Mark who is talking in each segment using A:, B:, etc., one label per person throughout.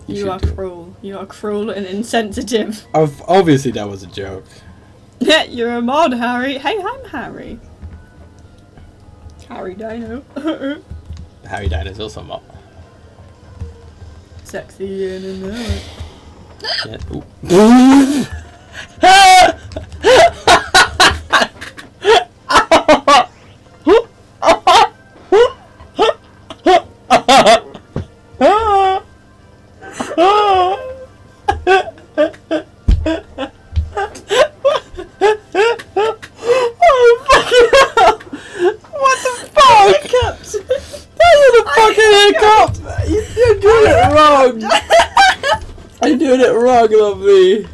A: You are cruel. You are cruel and insensitive.
B: Obviously that was a joke.
A: Yeah, you're a mod, Harry. Hey, I'm Harry. Harry Dino.
B: Harry Dino's also a mod.
A: Sexy in and out.
B: Yeah. Ooh. You're doing it wrong! You're doing it wrong, lovely!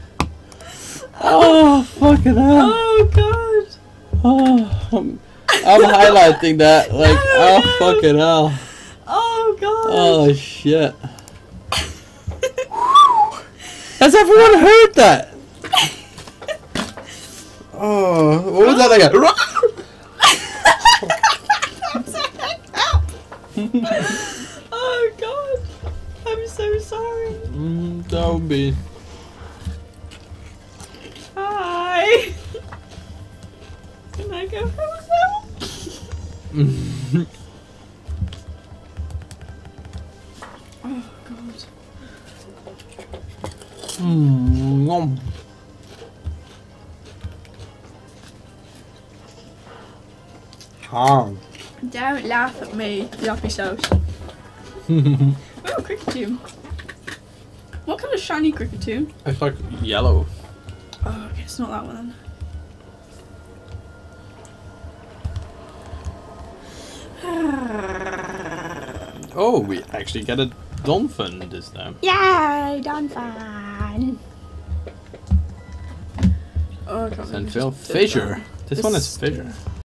B: Oh, fucking hell!
A: Oh, God!
B: Oh, I'm highlighting that, like, oh, fucking hell!
A: Oh, God!
B: Oh, shit! Has everyone heard that? Oh, what was that again?
A: Oh, God! I'm so sorry.
B: Don't be.
A: Hi! Can I go home now? Oh, God. Don't laugh at me, yuppie sauce. Oh, cricket. What kind of shiny cricket?
B: It's like yellow.
A: Oh, okay, it's not that one then.
B: Oh, we actually get a dolphin this time.
A: Yay, dolphin! Oh, I can't
B: And Phil Fisher. This one is Fisher.